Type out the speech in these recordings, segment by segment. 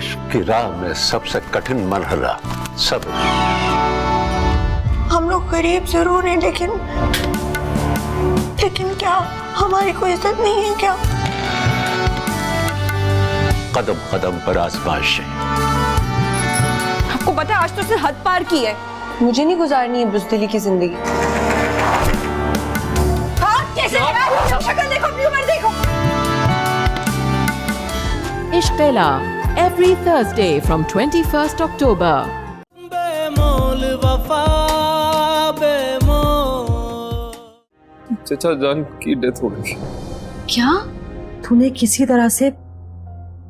इश्क की राह में सबसे कठिन मरहला सब्र। हम लोग गरीब जरूर हैं, लेकिन क्या हमारी कोई इज्जत नहीं है क्या? कदम कदम पर आजमाइशें। आपको पता है आज तो उसने हद पार की है। मुझे नहीं गुजारनी है बुज़दिली की जिंदगी। हाँ, कैसे लगा? शक्ल देखो, अपनी उम्र देखो। Ishq Tela every Thursday from 21st October. चचा जान की डेथ हो गई। क्या? तूने किसी तरह से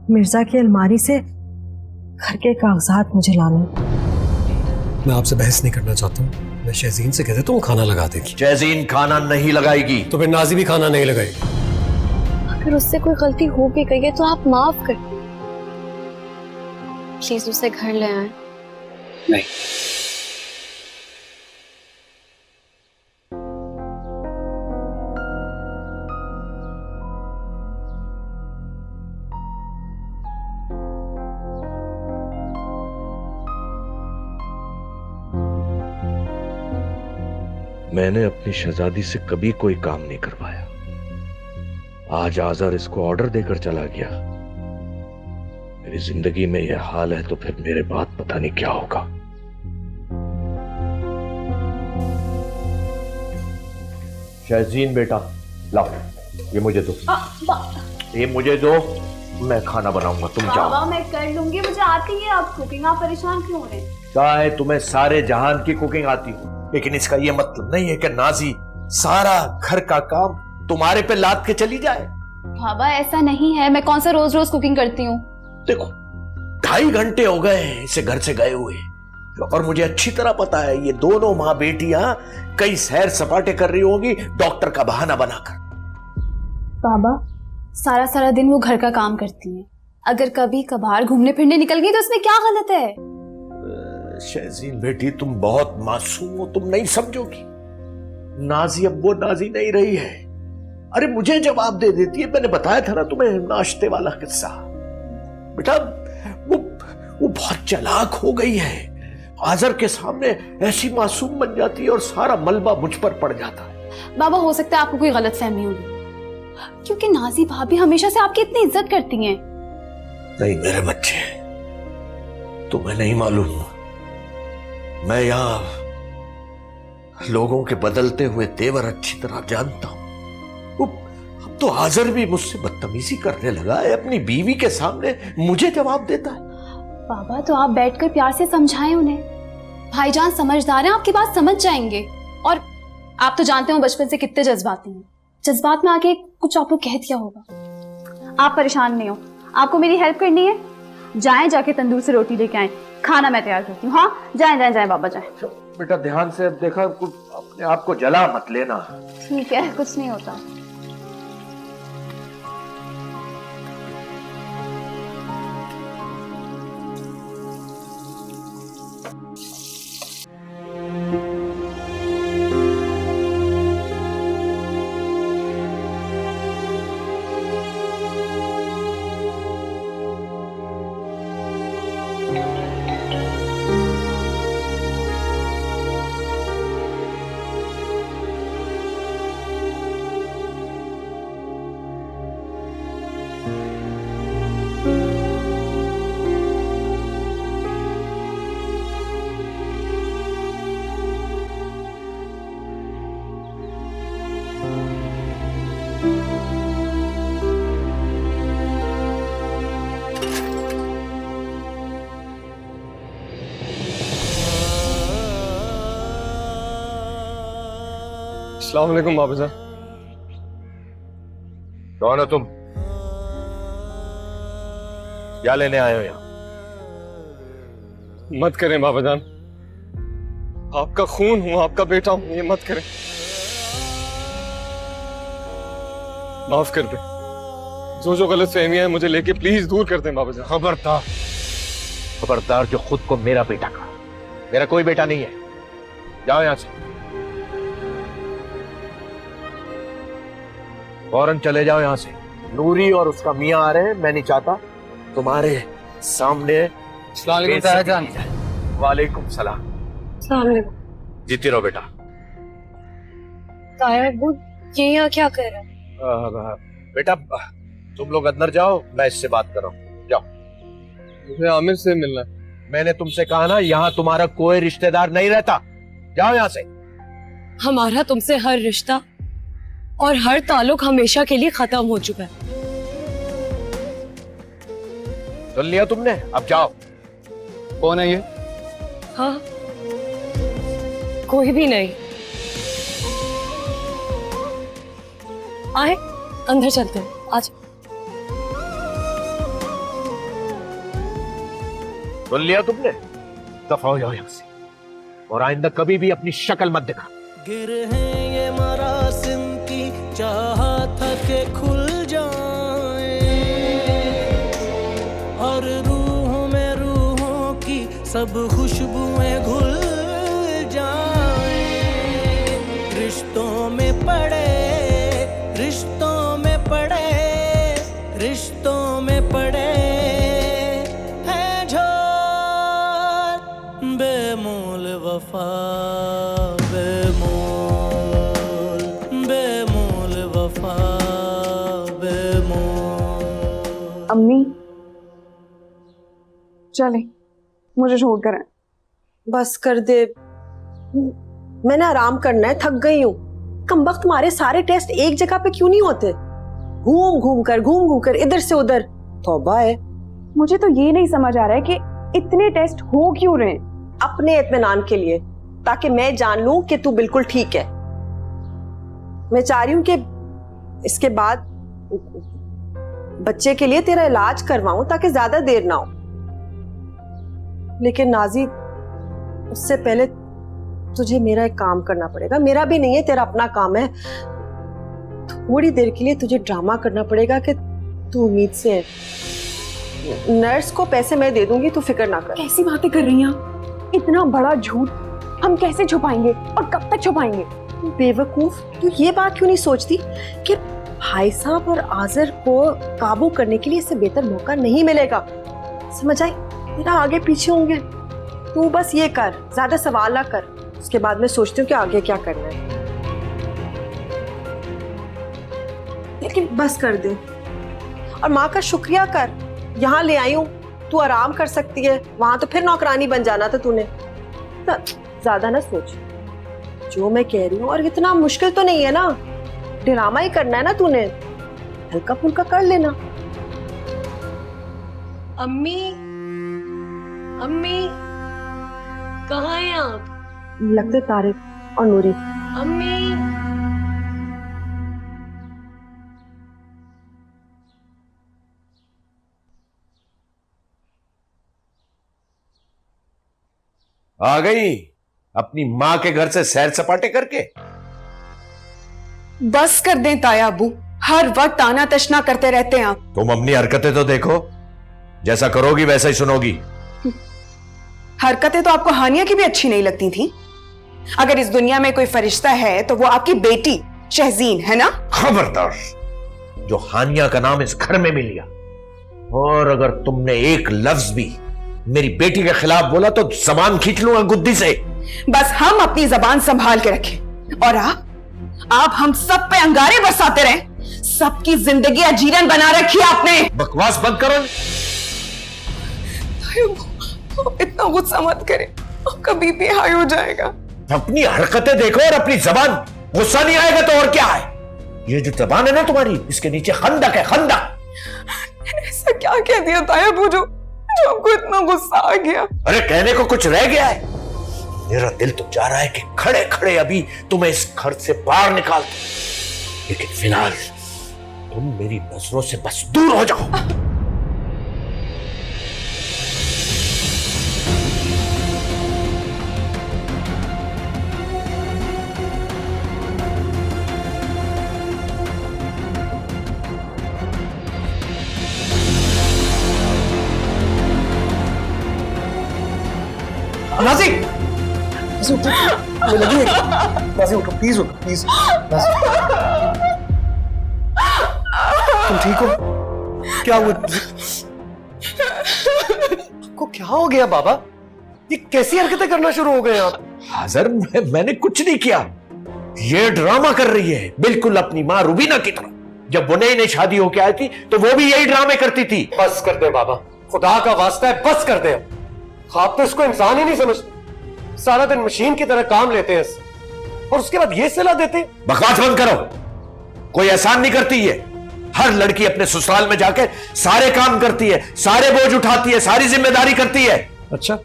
मिर्जा की अलमारी से घर के कागजात मुझे लाने। मैं आपसे बहस नहीं करना चाहता हूँ। मैं शहजीन से कहते तो वो खाना लगा देगी। शहजीन खाना नहीं लगाएगी तो फिर नाजी भी खाना नहीं लगाएगी। अगर उससे कोई गलती हो भी गई है तो आप माफ कर, प्लीज उसे घर ले आए। नहीं। मैंने अपनी शहजादी से कभी कोई काम नहीं करवाया। आज आज़र इसको ऑर्डर देकर चला गया। मेरी जिंदगी में यह हाल है तो फिर मेरे बाद पता नहीं क्या होगा। शहजीन बेटा लाओ, ये मुझे दो। ये मुझे दो, मैं खाना बनाऊंगा, तुम जाओ। बाबा मैं कर लूंगी, मुझे आती है आप कुकिंग, आप परेशान क्यों हो रहे हैं? चाहे तुम्हें सारे जहान की कुकिंग आती हो, लेकिन इसका यह मतलब नहीं है कि नाजी सारा घर का काम तुम्हारे पे लाद के चली जाए। बाबा ऐसा नहीं है, मैं कौन सा रोज रोज कुकिंग करती हूँ। देखो 2.5 घंटे हो गए हैं इसे घर से गए हुए, और मुझे अच्छी तरह पता है ये दोनों माँ बेटियां कई सैर सपाटे कर रही होंगी डॉक्टर का बहाना बनाकर। बाबा सारा सारा दिन वो घर का काम करती हैं, अगर कभी कभार घूमने फिरने निकल गई तो उसमें क्या गलत है? शहजीन बेटी तुम बहुत मासूम हो, तुम नहीं समझोगी। नाजी अब वो नाजी नहीं रही है। अरे मुझे जवाब दे देती है। मैंने बताया था ना तुम्हें नाश्ते वाला किस्सा। बेटा वो बहुत चालाक हो गई है। आज़र के सामने ऐसी मासूम बन जाती है और सारा मलबा मुझ पर पड़ जाता है। बाबा हो सकता है आपको कोई गलत फहमी होगी, क्योंकि नाजी भाभी हमेशा से आपकी इतनी इज्जत करती हैं। नहीं मेरे बच्चे, तुम्हें नहीं मालूम, मैं यहां लोगों के बदलते हुए तेवर अच्छी तरह जानता हूं। अब तो आज़र भी मुझसे बदतमीजी करने लगा है, अपनी बीवी के सामने मुझे जवाब देता है। बाबा तो आप बैठकर प्यार से समझाएं उन्हें। भाईजान समझदार हैं, आपकी बात समझ जाएंगे। और आप तो जानते हो बचपन से कितने जज्बाती हैं, जज्बात में आके कुछ आपको कह दिया होगा। आप परेशान नहीं हो, आपको मेरी हेल्प करनी है, जाएं जाके तंदूर से रोटी लेके आएं, खाना मैं तैयार करती हूँ। हाँ जाएं बाबा जाएं। बेटा ध्यान से देखा, अपने आप को जला मत लेना। ठीक है, कुछ नहीं होता। अस्सलाम वालेकुम बाबा साहब। कौन हो तुम? क्या लेने आए हो यहाँ? मत करें बाबा जान, आपका खून हूं, आपका बेटा हूं, ये मत करें। माफ कर दे, जो गलत फहमियां है मुझे लेके प्लीज दूर कर दें बाबा जान। खबरदार, खबरदार जो खुद को मेरा बेटा कहा। मेरा कोई बेटा नहीं है, जाओ यहां से, फौरन चले जाओ यहां से। नूरी और उसका मियां आ रहे हैं, मैं नहीं चाहता तुम्हारे सामने तायाजान। वालेकुम सलाम। जीती रहो बेटा। ताया अब्बू ये यहाँ क्या कर रहा है? बेटा तुम लोग अंदर जाओ, मैं इससे बात कर रहा हूँ। जाओ। मुझे आमिर से मिलना है। मैंने तुमसे कहा ना, यहाँ तुम्हारा कोई रिश्तेदार नहीं रहता। जाओ यहाँ से। हमारा तुमसे हर रिश्ता और हर ताल्लुक हमेशा के लिए खत्म हो चुका है। सुन लिया तुमने, अब जाओ। कौन है ये? हाँ, कोई भी नहीं। आए अंदर चलते हैं, आज। सुन लिया तुमने, दफा हो जाओ यहाँ से, और आइंदा कभी भी अपनी शक्ल मत दिखा। गिर है ये मरासिम की चाहत के खुल जाए, और रूहों में रूहों की सब खुशबुएं घुल जाए। रिश्तों में पड़े, रिश्तों में पड़े, रिश्तों में पड़े हैं झोल, बेमोल वफा, बेमोल, बेमोल वफा, बेमोल। अम्मी चले, मुझे छोड़ कर आए। बस कर दे, मैंने आराम करना है, थक गई हूँ। कम वक्त तुम्हारे सारे टेस्ट एक जगह पे क्यों नहीं होते? घूम घूम कर इधर से उधर। तौबा है। मुझे तो ये नहीं समझ आ रहा है कि इतने टेस्ट हो क्यों रहे हैं। अपने इत्मीनान के लिए, ताकि मैं जान लूं कि तू बिल्कुल ठीक है। मैं चाह रही हूं कि इसके बाद बच्चे के लिए तेरा इलाज करवाऊं ताकि ज्यादा देर ना हो। लेकिन नाजी, उससे पहले तुझे मेरा एक काम करना पड़ेगा। मेरा भी नहीं है, तेरा अपना काम है। थोड़ी देर के लिए तुझे ड्रामा करना पड़ेगा कि तू उम्मीद से है। नर्स को पैसे मैं दे दूंगी, तू फिक्र ना कर। कैसी बातें कर रही हैं? इतना बड़ा झूठ हम कैसे छुपाएंगे और कब तक छुपाएंगे? बेवकूफ, तू ये बात क्यों नहीं सोचती कि भाई साहब और आजर को काबू करने के लिए इससे बेहतर मौका नहीं मिलेगा। समझ आई? तेरा आगे पीछे होंगे। तू बस ये कर, ज्यादा सवाल ना कर। उसके बाद मैं सोचती हूँ कि आगे क्या करना है। लेकिन बस कर दे, और माँ का शुक्रिया कर। यहाँ ले आई हूँ, तू आराम कर सकती है। वहां तो फिर नौकरानी बन जाना था तूने। ज्यादा ना सोच जो मैं कह रही हूँ, और इतना मुश्किल तो नहीं है ना। ड्रामा ही करना है ना तूने, हल्का फुल्का कर लेना। अम्मी, अम्मी कहाँ हैं आप? लगते तारिक और नूरी। अम्मी, आ गई अपनी माँ के घर से सैर सपाटे करके। बस कर दें ताया अब्बू, हर वक्त आना तशना करते रहते हैं आप। तुम अपनी हरकतें तो देखो, जैसा करोगी वैसा ही सुनोगी। हरकतें तो आपको हानिया की भी अच्छी नहीं लगती थी। अगर इस दुनिया में कोई फरिश्ता है तो वो आपकी बेटी शहजीन है ना? खबरदार, जो हानिया का नाम इस घर में भी लिया, और अगर तुमने एक लफ्ज भी मेरी बेटी के खिलाफ बोला तो जबान खींच लूंगा गुद्दी से। बस हम अपनी जबान संभाल के रखें, और आप हम सब पे अंगारे बरसाते रहे। सबकी जिंदगी अजीरन बना रखी है आपने। बकवास बंद करो। इतना गुस्सा मत करें, कभी भी हाई हो जाएगा। अपनी हरकतें देखो और अपनी जबान। गुस्सा नहीं आएगा तो और क्या है? ये जो जबान है ना तुम्हारी, इसके नीचे खंदक है, खंदक। ऐसा क्या कह दिया ताया अब्बू जो आपको इतना गुस्सा आ गया? अरे कहने को कुछ रह गया है? मेरा दिल तो चाह रहा है कि खड़े खड़े अभी तुम्हें इस घर से बाहर निकाल दूं, लेकिन फिलहाल तुम मेरी नजरों से बस दूर हो जाओ। नाज़ी, नाज़ी उठो, प्लीज उठो, प्लीज। तुम ठीक हो? क्या हुआ? आपको क्या हो गया बाबा? ये कैसी हरकतें करना शुरू हो गए आप? हाजिर मैंने कुछ नहीं किया। ये ड्रामा कर रही है बिल्कुल अपनी माँ रुबीना की तरह। जब वो नई नई शादी होके आई थी तो वो भी यही ड्रामे करती थी। बस कर दे बाबा, खुदा का वास्ता है बस कर दे। आप तो इसको इंसान ही नहीं समझते। सारा दिन मशीन की तरह काम लेते हैं इससे, और उसके बाद ये सलाह देते हैं। बकवास बंद करो। कोई एहसान नहीं करती है। हर लड़की अपने ससुराल में जाकर सारे काम करती है, सारे बोझ उठाती है, सारी जिम्मेदारी करती है। अच्छा,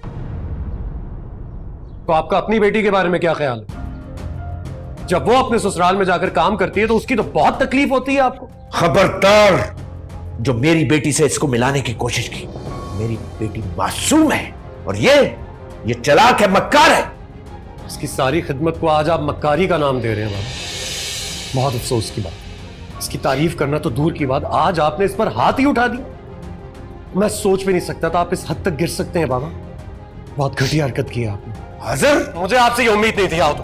तो आपका अपनी बेटी के बारे में क्या ख्याल है? जब वो अपने ससुराल में जाकर काम करती है तो उसकी तो बहुत तकलीफ होती है आपको। खबरदार, जो मेरी बेटी से इसको मिलाने की कोशिश की। मेरी बेटी मासूम है और ये चालाक है, मक्कार है। इसकी सारी खिदमत को आज आप मक्कारी का नाम दे रहे हैं बाबा। बहुत अफसोस की बात। इसकी तारीफ करना तो दूर की बात, आज आपने इस पर हाथ ही उठा दिया। मैं सोच भी नहीं सकता था आप इस हद तक गिर सकते हैं बाबा। बहुत घटिया हरकत की आपने। हाजिर, मुझे आपसे ये उम्मीद नहीं थी। आओ तो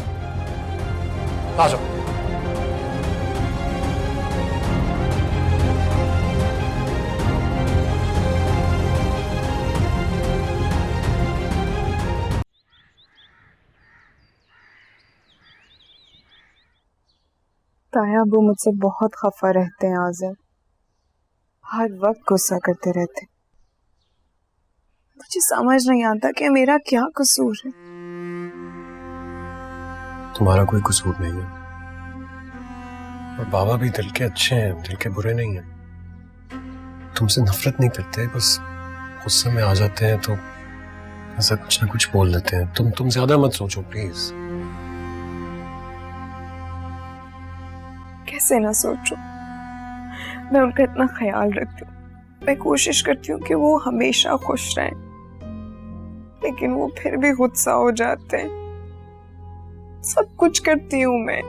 आ जाओ। ताया अबू मुझसे बहुत खफा रहते हैं आज़िम, हर वक्त गुस्सा करते रहते। मुझे समझ नहीं आता कि मेरा क्या कसूर है। तुम्हारा कोई कसूर नहीं है, और बाबा भी दिल के अच्छे हैं, दिल के बुरे नहीं हैं। तुमसे नफरत नहीं करते, बस गुस्से में आ जाते हैं तो ऐसा कुछ ना कुछ बोल देते हैं। तुम ज्यादा मत सोचो प्लीज। कैसे ना सोचूं, मैं उनका इतना ख्याल रखती हूँ। मैं कोशिश करती हूँ कि वो हमेशा खुश रहें, लेकिन वो फिर भी गुस्सा हो जाते हैं। सब कुछ करती हूँ मैं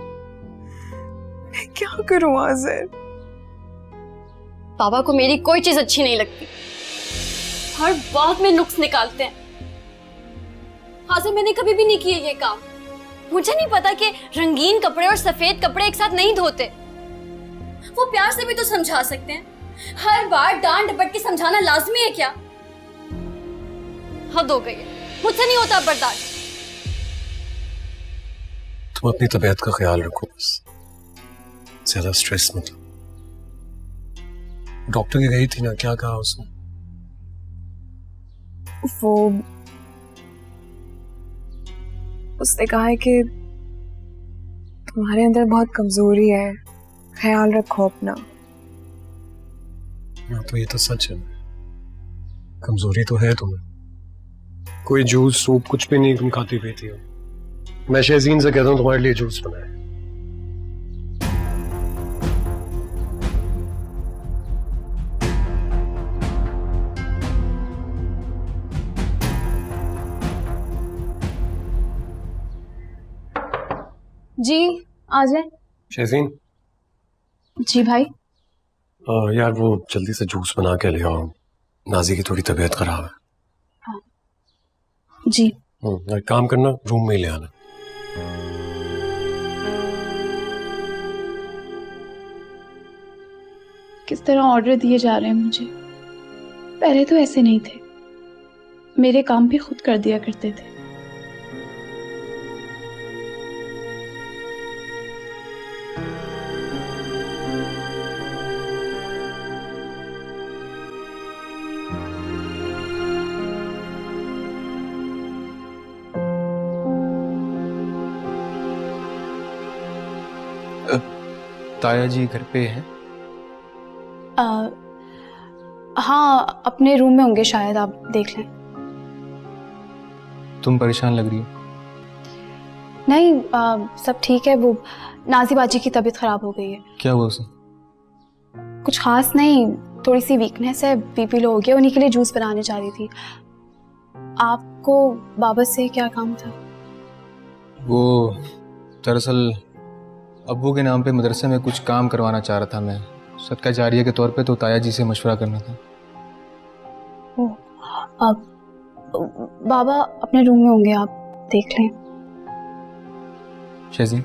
क्या करूँ आज़िर? पापा को मेरी कोई चीज अच्छी नहीं लगती, हर बात में नुक्स निकालते हैं। हाजिर, मैंने कभी भी नहीं किया ये काम। मुझे नहीं पता कि रंगीन कपड़े और सफेद कपड़े एक साथ नहीं धोते। वो प्यार से भी तो समझा सकते हैं, हर बार डांट डपट के समझाना लाजमी है क्या? हद हो गई है, मुझसे नहीं होता बर्दाश्त। तुम अपनी तबीयत का ख्याल रखो, बस ज्यादा स्ट्रेस मत लो। डॉक्टर के गई थी ना, क्या कहा उसने? उसने कहा है कि तुम्हारे अंदर बहुत कमजोरी है, ख्याल रखो अपना। तो ये तो सच है, कमजोरी तो है तुम्हें। कोई जूस सूप कुछ भी नहीं तुम खाती पीती हो। मैं शहजीन से कहता हूँ तुम्हारे लिए जूस बनाए। जी आ जाए। शहजीन, जी भाई। यार वो जल्दी से जूस बना के ले आओ, नाजी की थोड़ी तबीयत खराब है। हाँ। जी। एक काम करना, रूम में ही ले आना। किस तरह ऑर्डर दिए जा रहे हैं मुझे। पहले तो ऐसे नहीं थे, मेरे काम भी खुद कर दिया करते थे। ताया जी घर पे हैं? हाँ, अपने रूम में होंगे शायद, आप देख लें। तुम परेशान लग रही हो। नहीं, सब ठीक है। वो नाजी बाजी की तबीयत खराब हो गई है। क्या हुआ उसे? कुछ खास नहीं, थोड़ी सी वीकनेस है, बीपी लो हो गया, उन्हीं के लिए जूस बनाने जा रही थी। आपको बाबा से क्या काम था? वो दरअसल अब्बू के नाम पे मदरसे में कुछ काम करवाना चाह रहा था मैं, सदका जारिया के तौर पे, तो ताया जी से मशवरा करना था। बाबा अपने रूम में होंगे, आप देख लें। शहजीन,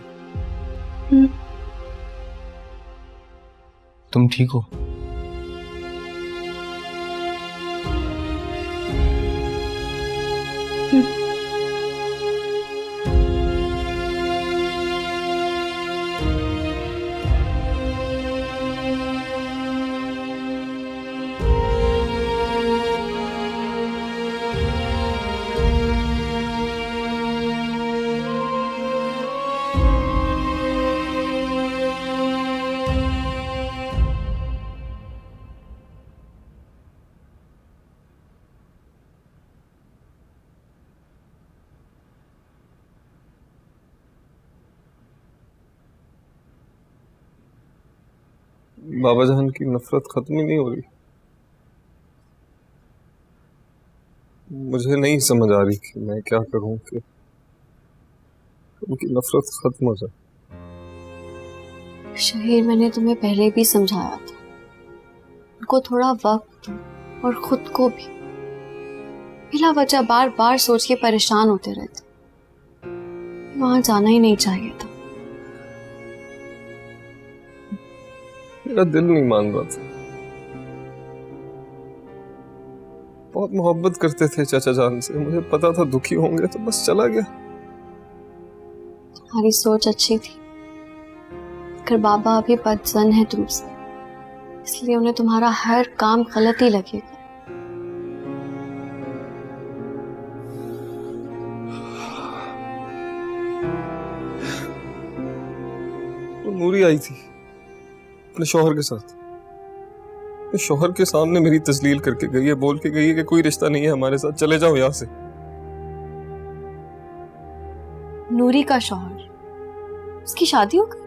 तुम ठीक हो? बाबा जान की नफरत खत्म ही नहीं हो रही। मुझे नहीं समझ आ रही कि मैं क्या करूं कि उनकी नफरत खत्म हो जाए। शहीर, मैंने तुम्हें पहले भी समझाया था, उनको थोड़ा वक्त दो और खुद को भी। बिला वजह बार बार सोच के परेशान होते रहते। वहां जाना ही नहीं चाहिए था। मेरा दिल नहीं मान रहा था। बहुत मोहब्बत करते थे चाचा जान से, मुझे पता था दुखी होंगे तो बस चला गया। तुम्हारी सोच अच्छी थी, मगर बाबा अभी बदजन है तुमसे, इसलिए उन्हें तुम्हारा हर काम गलत ही लगेगा। तो नूरी आई थी अपने शौहर के साथ, शौहर के सामने मेरी तस्लील करके गई है, बोल के गई है कि कोई रिश्ता नहीं है हमारे साथ, चले जाओ यहां से। नूरी का शौहर, उसकी शादी हो गई?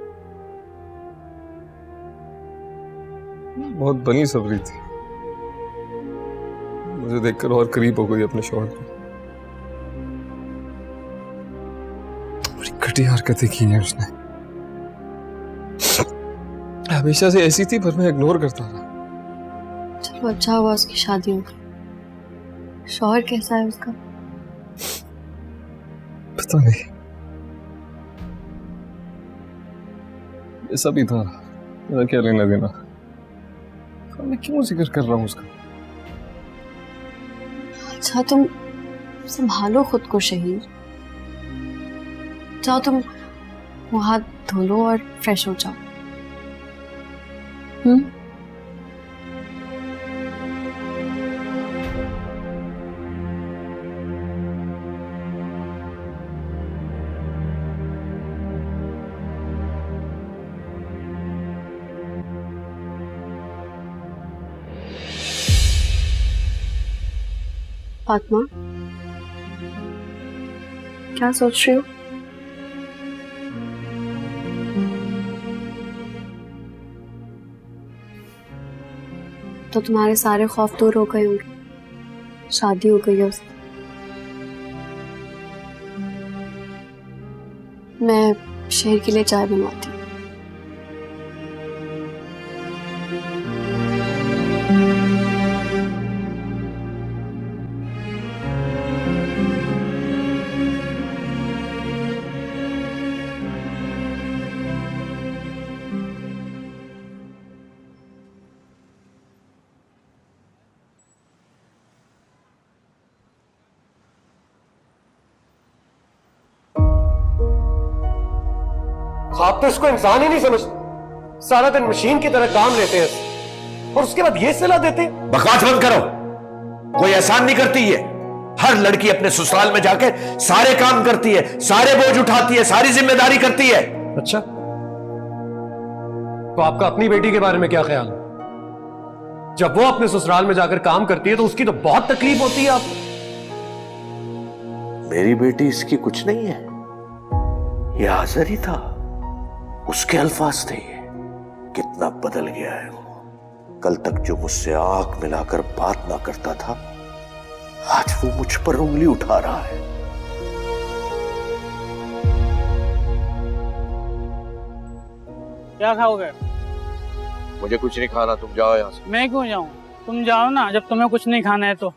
बहुत बनी सबरी थी, मुझे देखकर और करीब हो गई अपने शौहर को। बड़ी घटिया हरकतें की हैं उसने। हमेशा से ऐसी थी, पर मैं इग्नोर करता था। चलो अच्छा हुआ उसकी शादी हो गई। शौहर कैसा है उसका? पता नहीं, ऐसा भी था, मेरा क्या लेना देना। मैं क्यों जिक्र कर रहा हूँ उसका? अच्छा तुम संभालो खुद को शहीर, जाओ तुम मुंह हाथ धो लो और फ्रेश हो जाओ। फातिमा, क्या सोच रही हो? तो तुम्हारे सारे खौफ दूर हो गए होंगे, शादी हो गई है उसकी। मैं शेर के लिए चाय बनवाती हूँ। आप तो इसको इंसान ही नहीं समझते। सारा दिन मशीन की तरह काम लेते हैं और उसके बाद ये सलाह देते हैं। बकवास बंद करो, कोई एहसान नहीं करती है। हर लड़की अपने ससुराल में जाके सारे काम करती है, सारे बोझ उठाती है, सारी जिम्मेदारी करती है। अच्छा, तो आपका अपनी बेटी के बारे में क्या ख्याल है? जब वो अपने ससुराल में जाकर काम करती है तो उसकी तो बहुत तकलीफ होती है आपको। मेरी बेटी इसकी कुछ नहीं है, ये हाजिर ही था, उसके अल्फाज थे ये। कितना बदल गया है वो। कल तक जो मुझसे आंख मिलाकर बात ना करता था, आज वो मुझ पर उंगली उठा रहा है। क्या खाओगे? मुझे कुछ नहीं खाना, तुम जाओ यहां से। मैं क्यों जाऊं? तुम जाओ ना, जब तुम्हें कुछ नहीं खाना है तो।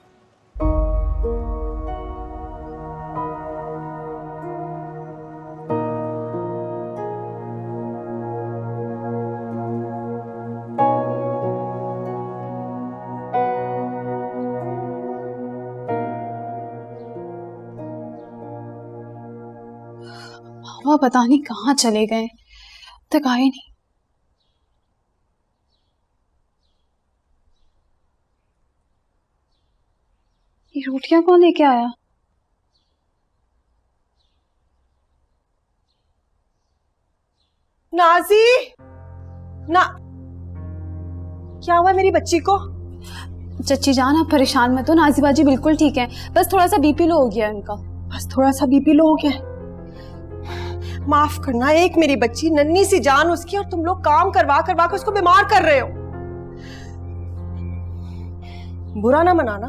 बाबा पता नहीं कहाँ चले गए, तक आए नहीं। ये रोटियां कौन लेके आया? नाजी ना, क्या हुआ मेरी बच्ची को? चच्ची जान आप परेशान मत हो, नाजी बाजी बिल्कुल ठीक है, बस थोड़ा सा बीपी लो हो गया उनका। बस थोड़ा सा बीपी लो हो गया? माफ करना, एक मेरी बच्ची नन्ही सी जान उसकी, और तुम लोग काम करवा करवा कर उसको बीमार कर रहे हो। बुरा ना मनाना,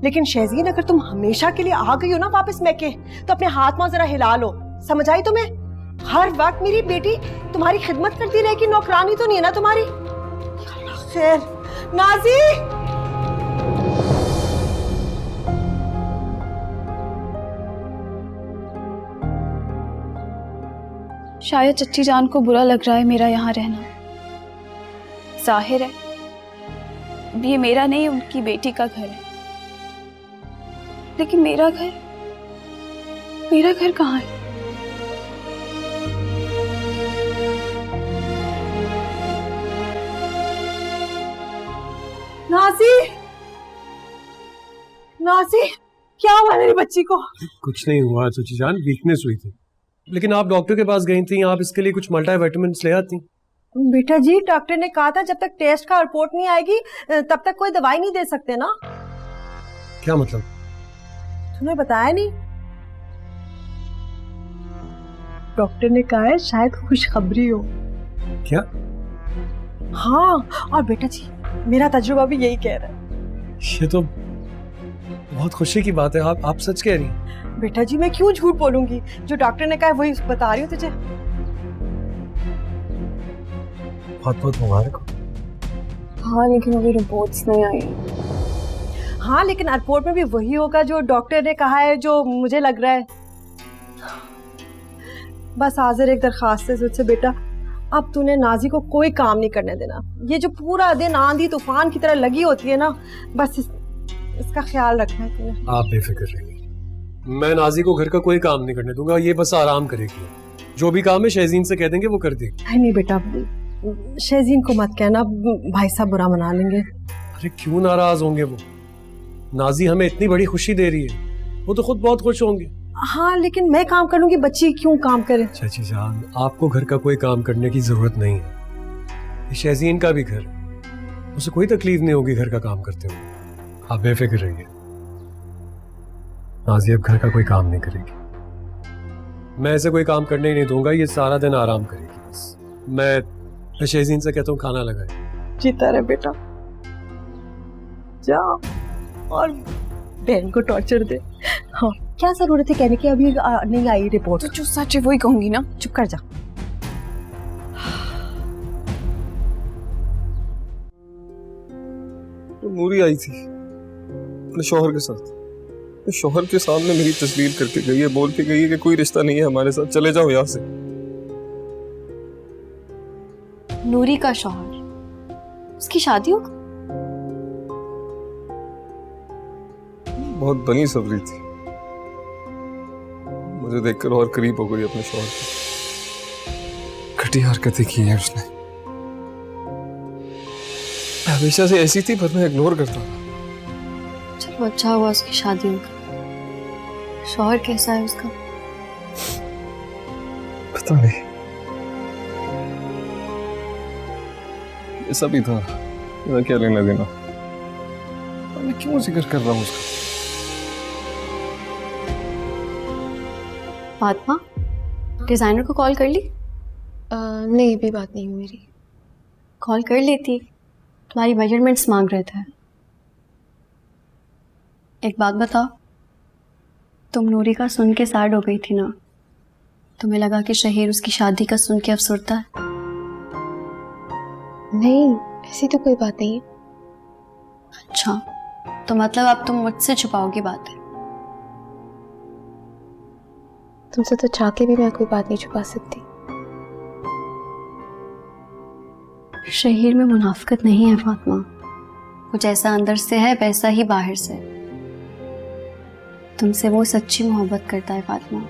लेकिन शहजीन अगर तुम हमेशा के लिए आ गई हो ना वापस मैके, तो अपने हाथ में जरा हिला लो, समझ आई तुम्हें? हर वक्त मेरी बेटी तुम्हारी खिदमत करती रहेगी, नौकरानी तो नहीं है ना तुम्हारी। खैर नाजी, शायद चच्ची जान को बुरा लग रहा है मेरा यहाँ रहना। जाहिर है ये मेरा नहीं, उनकी बेटी का घर है, लेकिन मेरा घर कहाँ है? नाजी, नाजी, क्या हुआ मेरी बच्ची को? कुछ नहीं हुआ चची जान, वीकनेस हुई थी। लेकिन आप डॉक्टर के पास गई थी, आप इसके लिए कुछ मल्टीविटामिन्स ले आती। बेटा जी, डॉक्टर ने कहा था जब तक टेस्ट का रिपोर्ट नहीं आएगी तब तक कोई दवाई नहीं दे सकते ना। क्या मतलब? तुम्हें बताया नहीं? डॉक्टर ने कहा है शायद खुशखबरी हो। क्या? हाँ, और बेटा जी मेरा तजुर्बा भी यही कह रहा है। ये तो बहुत खुशी की बात है, आप सच कह रही हैं। बेटा जी मैं क्यों झूठ बोलूंगी, जो डॉक्टर ने कहा है वही बता रही हूँ तुझे। बहुत बहुत मुबारक हो। हाँ लेकिन अभी रिपोर्ट्स नहीं आई। हाँ लेकिन रिपोर्ट में भी वही होगा जो डॉक्टर ने कहा है, जो मुझे लग रहा है। बस हाजिर एक दरखास्त है तुझसे बेटा, अब तूने नाजी को कोई काम नहीं करने देना। ये जो पूरा दिन आंधी तूफान की तरह लगी होती है ना, बस इसका ख्याल रखना है तूने। आप बेफिक्र रहिए, मैं नाजी को घर का कोई काम नहीं करने दूंगा, ये बस आराम करेगी। जो भी काम है शहजीन से कह देंगे, वो कर देगी। नहीं बेटा, शहजीन को मत कहना, भाई साहब बुरा मना लेंगे। अरे क्यों नाराज होंगे वो? नाजी हमें इतनी बड़ी खुशी दे रही है, वो तो खुद बहुत खुश होंगे। हाँ लेकिन मैं काम कर लूंगी, बच्ची क्यों काम करे? चाची जान, आपको घर का कोई काम करने की जरूरत नहीं है, ये शहजीन का भी घर है, उसे कोई तकलीफ नहीं होगी घर का काम करते हुए। आप बेफिक्र रहिए, नाजी अब घर का कोई काम नहीं करेगी। मैं ऐसे कोई काम करने ही नहीं दूंगा, ये सारा दिन आराम करेगी बस। मैं शहजीन से कहता हूँ खाना लगाए। जीता रहे बेटा, जा और बहन को टॉर्चर दे। हाँ क्या जरूरत है कहने की, अभी नहीं आई रिपोर्ट। तो जो सच है वही कहूंगी ना। चुप कर जा। तो नूरी आई थी अपने शौहर के साथ, तो शौहर के सामने मेरी तस्वीर करके गई है, बोल के गई है कि कोई रिश्ता नहीं है हमारे साथ, चले जाओ यहाँ से। नूरी का शौहर, उसकी शादी हो? बहुत बनी सब्री थी, मुझे देखकर और करीब हो गई अपने शौहर की। घटिया हरकतें की है उसने, हमेशा से ऐसी थी पर मैं इग्नोर करता था। चलो अच्छा हुआ उसकी शादी हो गई। शौहर कैसा है उसका? पता नहीं, ऐसा भी था, मेरा क्या लेना देना, मैं क्यों जिक्र कर रहा हूँ उसका। फातिमा, डिजाइनर को कॉल कर ली? नहीं अभी बात नहीं हुई मेरी। कॉल कर लेती, तुम्हारी मेजरमेंट्स मांग रहे थे। एक बात बताओ, तुम नूरी का सुन के सैड हो गई थी ना? तुम्हें लगा कि शहीर उसकी शादी का सुन के अफसरदा है? नहीं ऐसी तो कोई बात नहीं है। अच्छा, तो मतलब अब तुम मुझसे छुपाओगी बातें? तुमसे तो चाह के भी मैं कोई बात नहीं छुपा सकती। शहीर में मुनाफिकत नहीं है फातिमा, कुछ ऐसा अंदर से है वैसा ही बाहर से। तुमसे वो सच्ची मोहब्बत करता है फातिमा,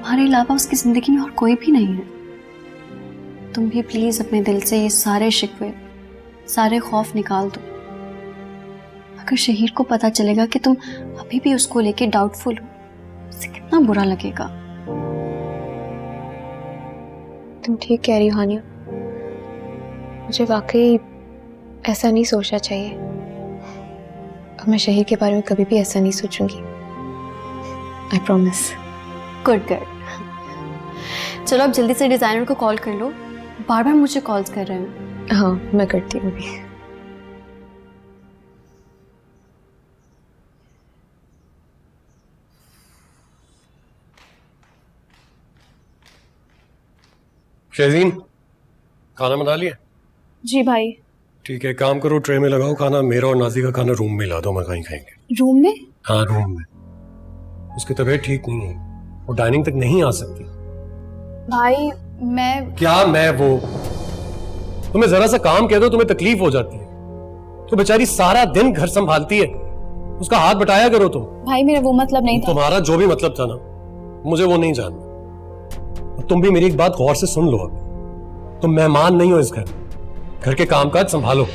तुम्हारे अलावा उसकी जिंदगी में और कोई भी नहीं है। तुम भी प्लीज अपने दिल से ये सारे शिकवे, सारे खौफ निकाल दो। अगर शहीर को पता चलेगा कि तुम अभी भी उसको लेके डाउटफुल हो, उसे कितना बुरा लगेगा। तुम ठीक कह रही हो हानिया, मुझे वाकई ऐसा नहीं सोचना चाहिए। अब मैं शहीर के बारे में कभी भी ऐसा नहीं सोचूंगी। I promise. Good good. चलो अब जल्दी से डिजाइनर को कॉल कर लो, बार बार मुझे कॉल्स कर रहे हैं। हाँ मैं करती हूँ अभी। शहजीन, खाना बना लिया? जी भाई। ठीक है, काम करो, ट्रे में लगाओ खाना। मेरा और नाजी का खाना रूम में ला दो, हम कहीं खाएंगे। रूम में? हाँ रूम में। उसकी तबीयत ठीक नहीं है, वो डाइनिंग तक नहीं आ सकती। भाई मैं क्या मैं वो? तुम्हें जरा सा काम कह दो तुम्हें तकलीफ हो जाती है। तो बेचारी सारा दिन घर संभालती है, उसका हाथ बटाया करो तुम। भाई मेरा वो मतलब नहीं था। तुम्हारा जो भी मतलब था ना, मुझे वो नहीं जानना। तुम भी मेरी एक बात गौर से सुन लो। अब तुम मेहमान नहीं हो इस घर के कामकाज संभालो।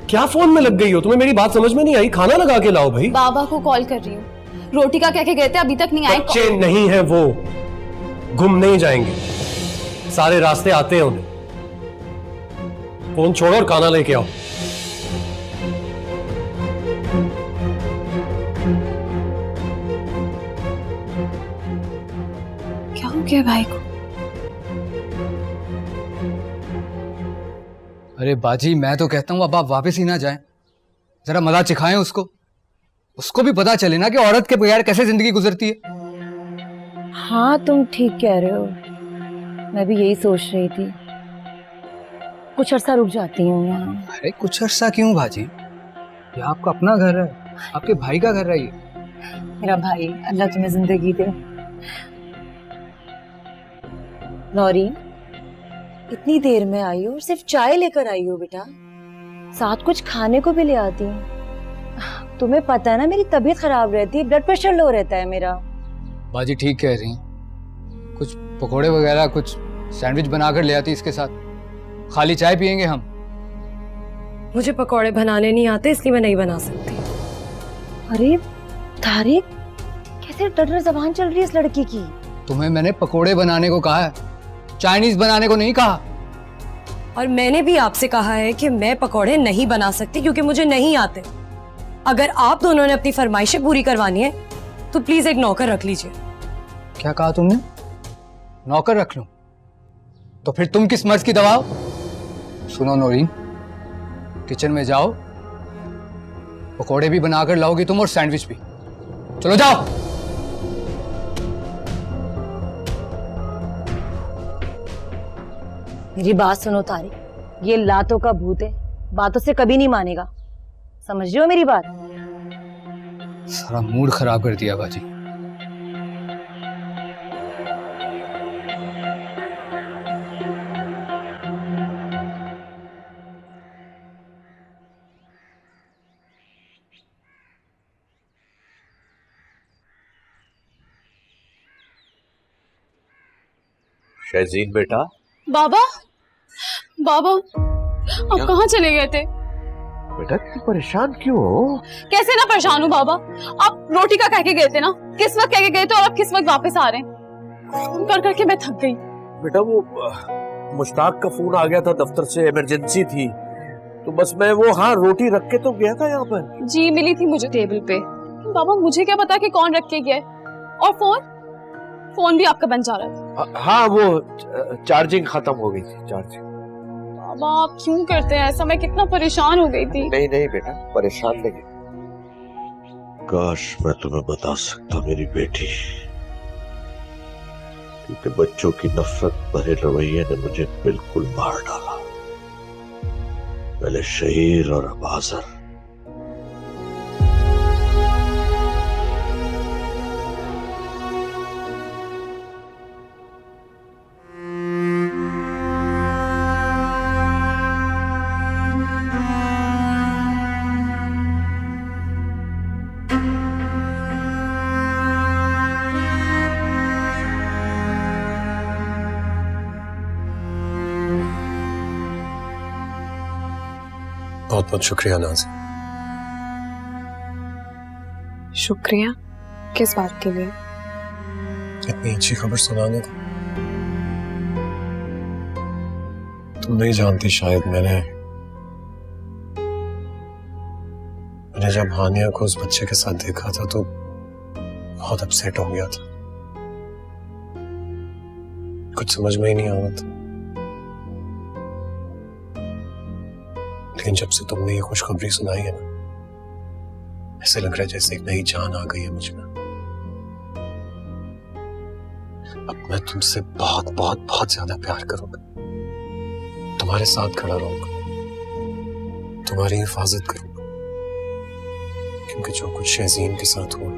क्या फोन में लग गई हो? तुम्हें मेरी बात समझ में नहीं आई? खाना लगा के लाओ भाई। बाबा को कॉल कर रही हूँ, रोटी का कह के गए थे, अभी तक नहीं आए। बच्चे नहीं है वो, गुम नहीं जाएंगे, सारे रास्ते आते हैं उन्हें। फोन छोड़ो और खाना लेके आओ। क्या हो गया भाई को? अरे बाजी, मैं तो कहता हूँ अब आप वापस ही ना जाएं, जरा मजा चिखाएं उसको भी पता चले ना कि औरत के बगैर कैसे जिंदगी गुजरती है। हाँ तुम ठीक कह रहे हो, मैं भी यही सोच रही थी। कुछ अरसा रुक जाती हूँ यहाँ। अरे कुछ अरसा क्यों बाजी, ये आपका अपना घर है, आपके भाई का घर है ये। मेरा भाई, अल्लाह तुम्हें जिंदगी दे। नौरीन, इतनी देर में आई हो और सिर्फ चाय लेकर आई हो बेटा? साथ कुछ खाने को भी ले आती हूँ। तुम्हें पता है ना मेरी तबीयत खराब रहती है, ब्लड प्रेशर लो रहता है मेरा। बाजी ठीक कह रही हैं, कुछ पकोड़े वगैरह, कुछ सैंडविच बनाकर ले आती इसके साथ, खाली चाय पियेंगे हम। मुझे पकौड़े बनाने नहीं आते, इसलिए मैं नहीं बना सकती। अरे तारिक, कैसे टटर जबान चल रही है इस लड़की की? तुम्हें मैंने पकोड़े बनाने को कहा है, चाइनीज बनाने को नहीं कहा। और मैंने भी आपसे कहा है कि मैं पकौड़े नहीं बना सकती क्योंकि मुझे नहीं आते। अगर आप दोनों ने अपनी फरमाइशें पूरी करवानी है तो प्लीज एक नौकर रख लीजिए। क्या कहा तुमने? नौकर रख लूं? तो फिर तुम किस मर्ज की दवा हो? सुनो नौरीन, किचन में जाओ, पकोड़े भी बनाकर लाओगी तुम और सैंडविच भी। चलो जाओ। मेरी बात सुनो तारिक, ये लातों का भूत है, बातों से कभी नहीं मानेगा, समझ रहे हो मेरी बात? सारा मूड खराब कर दिया बाजी। शहजीन बेटा। बाबा, बाबा आप कहाँ चले गए थे? बेटा तू परेशान क्यों हो? कैसे ना परेशान हूँ बाबा, आप रोटी का कह के गए थे ना, किस वक्त कह के गए थे और अब किस वक्त वापस आ रहे हैं? फोन कर करके मैं थक गई। बेटा वो मुश्ताक का फोन आ गया था दफ्तर से, इमरजेंसी थी, तो बस मैं वो हाँ रोटी रख के तो गया था यहाँ पर। जी मिली थी मुझे टेबल पे। बाबा मुझे क्या पता कि कौन रख के गया है? और फोन भी आपका बन जा रहा था। हाँ वो चार्जिंग खत्म हो गई थी, चार्जिंग। बाबा आप क्यों करते हैं ऐसा? मैं कितना परेशान हो गई थी। नहीं नहीं बेटा परेशान नहीं। काश मैं तुम्हें बता सकता मेरी बेटी, क्योंकि बच्चों की नफरत भरे रवैये ने मुझे बिल्कुल मार डाला। पहले शहीर और अब आज़र। बहुत बहुत शुक्रिया नाज़ी। शुक्रिया किस बात के लिए? इतनी अच्छी खबर सुनाने को। तुम नहीं जानती शायद मैंने जब हानिया को उस बच्चे के साथ देखा था तो बहुत अपसेट हो गया था। कुछ समझ में ही नहीं आ रहा था। लेकिन जब से तुमने ये खुशखबरी सुनाई है ना, ऐसे लग रहा है जैसे एक नई जान आ गई है मुझ में। अब मैं तुमसे बहुत बहुत बहुत ज्यादा प्यार करूंगा, तुम्हारे साथ खड़ा रहूंगा, तुम्हारी हिफाजत करूंगा, क्योंकि जो कुछ शहज़ीन के साथ हुआ,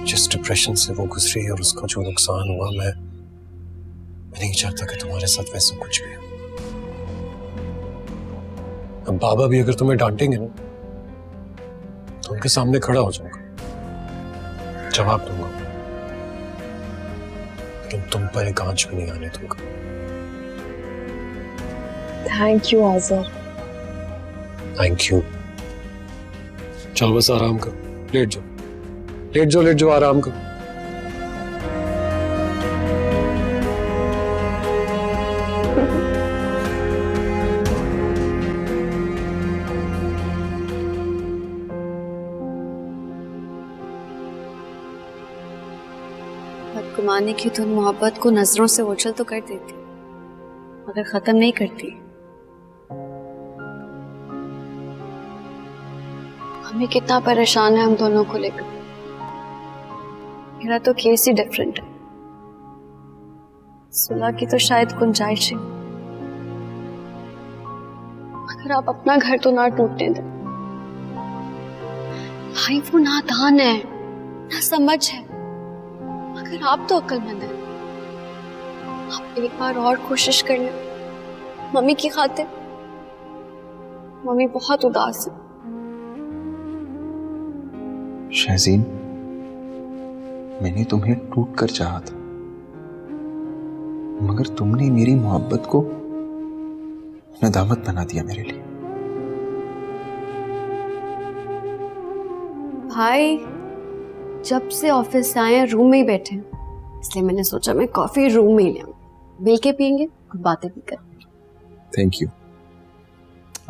जिस डिप्रेशन से वो गुजरी और उसका जो नुकसान हुआ, मैं नहीं चाहता कि तुम्हारे साथ वैसा कुछ भी हो। अब बाबा भी अगर तुम्हें डांटेंगे ना तो उनके सामने खड़ा हो जाऊंगा, जवाब दूंगा, लेकिन तुम पर एक आंच भी नहीं आने दूंगा। Thank you Azar. Thank you. चलो बस आराम करो, लेट जाओ लेट जाओ लेट जाओ, आराम करो। बदगुमानी की धुन मोहब्बत को नजरों से ओझल तो कर देती, मगर खत्म नहीं करती। हमें कितना परेशान है हम दोनों को लेकर। मेरा तो केस ही डिफरेंट है। सुलह की तो शायद गुंजाइश है, मगर आप अपना घर तो ना टूटने दें। भाई वो नादान है, ना समझ है, मगर आप तो अक्लमंद हैं। आप एक बार और कोशिश कर लें मम्मी की खातिर। मम्मी बहुत उदास है। शहज़ीन, मैंने तुम्हें टूट कर चाहा था, मगर तुमने मेरी मोहब्बत को नदामत बना दिया मेरे लिए। भाई जब से ऑफिस से आए हैं रूम में ही बैठे हैं, इसलिए मैंने सोचा मैं कॉफी रूम में ही ले आऊं, मिल के पियेंगे और बातें भी करेंगे। Thank you,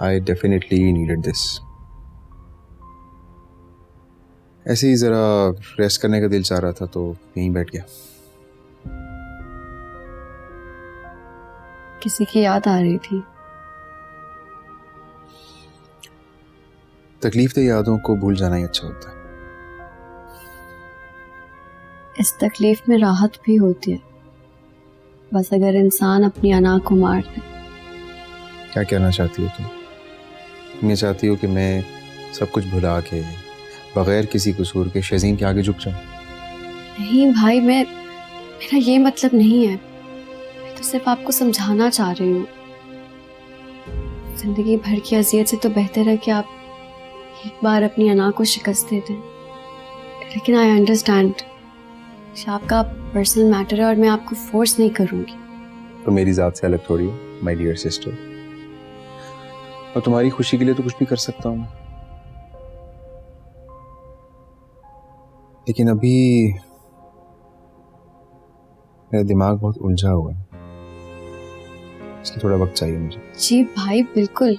I definitely needed this. ऐसे ही जरा रेस्ट करने का दिल चाह रहा था तो यहीं बैठ गया। किसी की याद आ रही थी? तकलीफ दे यादों को भूल जाना ही अच्छा होता है। इस तकलीफ में राहत भी होती है, बस अगर इंसान अपनी अना को मार दे। क्या कहना चाहती हो तुम? तुम ये चाहती हो कि मैं सब कुछ भुला के बगैर किसी कसूर के शहज़ीन के आगे झुक जाऊं? नहीं भाई, मेरा ये मतलब नहीं है। मैं तो सिर्फ आपको समझाना चाह रही हूँ। जिंदगी भर की अजियत से तो बेहतर है कि आप एक बार अपनी अना को शिकस्त दे दें। लेकिन आई अंडरस्टैंड कि आपका पर्सनल मैटर है और मैं आपको फोर्स नहीं करूँगी। तो मेरी ज़ात से अलग थोड़ी हो माय डियर सिस्टर, और तुम्हारी खुशी के लिए तो कुछ भी कर सकता हूँ। लेकिन अभी मेरा दिमाग बहुत उलझा हुआ है, इसलिए थोड़ा वक्त चाहिए मुझे। जी भाई बिल्कुल,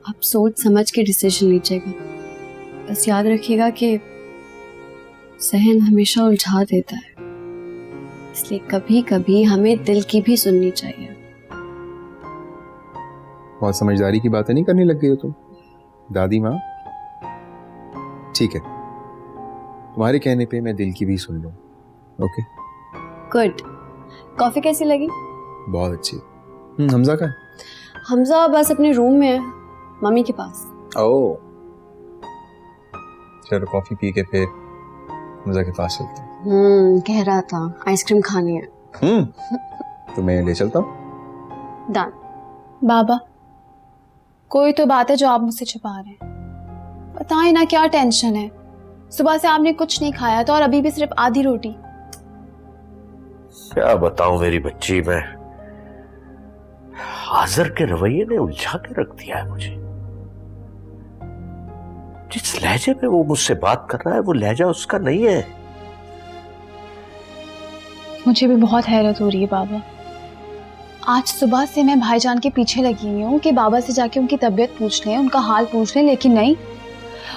आप सोच समझ के डिसीजन लीजिएगा। बस याद रखिएगा कि सहन हमेशा उलझा देता है, इसलिए कभी कभी हमें दिल की भी सुननी चाहिए। बहुत समझदारी की बातें नहीं करने लग गई हो तुम दादी माँ। ठीक है, तुम्हारे कहने पे मैं दिल की भी सुन लूँ। Okay good. कॉफी कैसी लगी? बहुत अच्छी। हमजा का? हमजा बस अपने रूम में है, मम्मी के पास। ओह चलो कॉफी पी के फिर हमजा के पास चलते हैं। कह रहा था आइसक्रीम खानी है। तो मैं ले चलता हूँ। डन। बाबा कोई तो बात है जो आप मुझसे छिपा रहे हैं। बताएं ना क्या टेंशन है? सुबह से आपने कुछ नहीं खाया था और अभी भी सिर्फ आधी रोटी। क्या बताऊं मेरी बच्ची, मैं आजर के रवैये ने उलझा के रख दिया है मुझे। जिस लहजे में वो मुझसे बात कर रहा है वो लहजा उसका नहीं है। मुझे भी बहुत हैरत हो रही है बाबा। आज सुबह से मैं भाईजान के पीछे लगी हुई हूँ कि बाबा से जाके उनकी तबीयत पूछ लें, उनका हाल पूछ लें, लेकिन नहीं,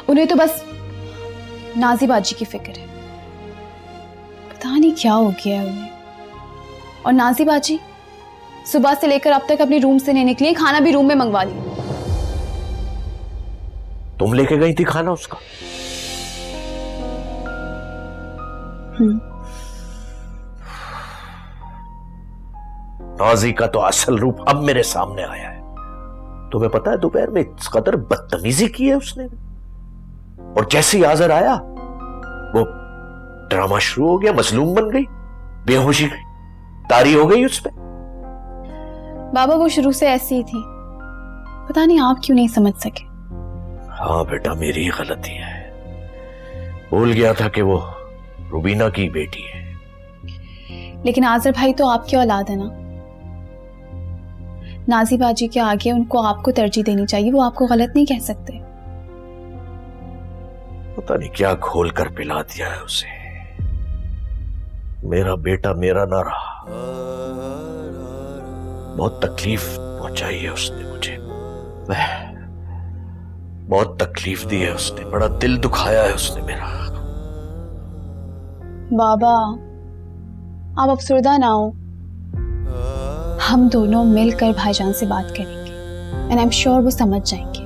उन्हें तो बस नाजी बाजी की फिक्र है। पता नहीं क्या हो गया है उन्हें। और नाजी बाजी सुबह से लेकर अब तक अपने रूम से नहीं निकली, खाना भी रूम में मंगवा लिया। तुम लेके गई थी खाना उसका? नाजी का तो असल रूप अब मेरे सामने आया है। तुम्हें पता है दोपहर में इस कदर बदतमीजी की है उसने, और जैसे ही आजर आया वो ड्रामा शुरू हो गया, मजलूम बन गई, बेहोशी गई, तारी हो गई उस पे। बाबा वो शुरू से ऐसी ही थी, पता नहीं आप क्यों नहीं समझ सके। हाँ बेटा, मेरी गलती है, भूल गया था कि वो रुबीना की बेटी है। लेकिन आजर भाई तो आपकी औलाद है ना। नाजी बाजी के आगे उनको आपको तरजीह देनी चाहिए, वो आपको गलत नहीं कह सकते। पता नहीं क्या घोल कर पिला दिया है उसे। मेरा बेटा मेरा ना रहा, बहुत तकलीफ पहुंचाई है उसने मुझे, बहुत तकलीफ दी है उसने, बड़ा दिल दुखाया है उसने मेरा। बाबा आप अफसरदा ना हो, हम दोनों मिलकर भाईजान से बात करेंगे एंड आई एम श्योर वो समझ जाएंगे।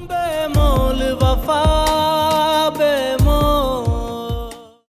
बेमोल वफा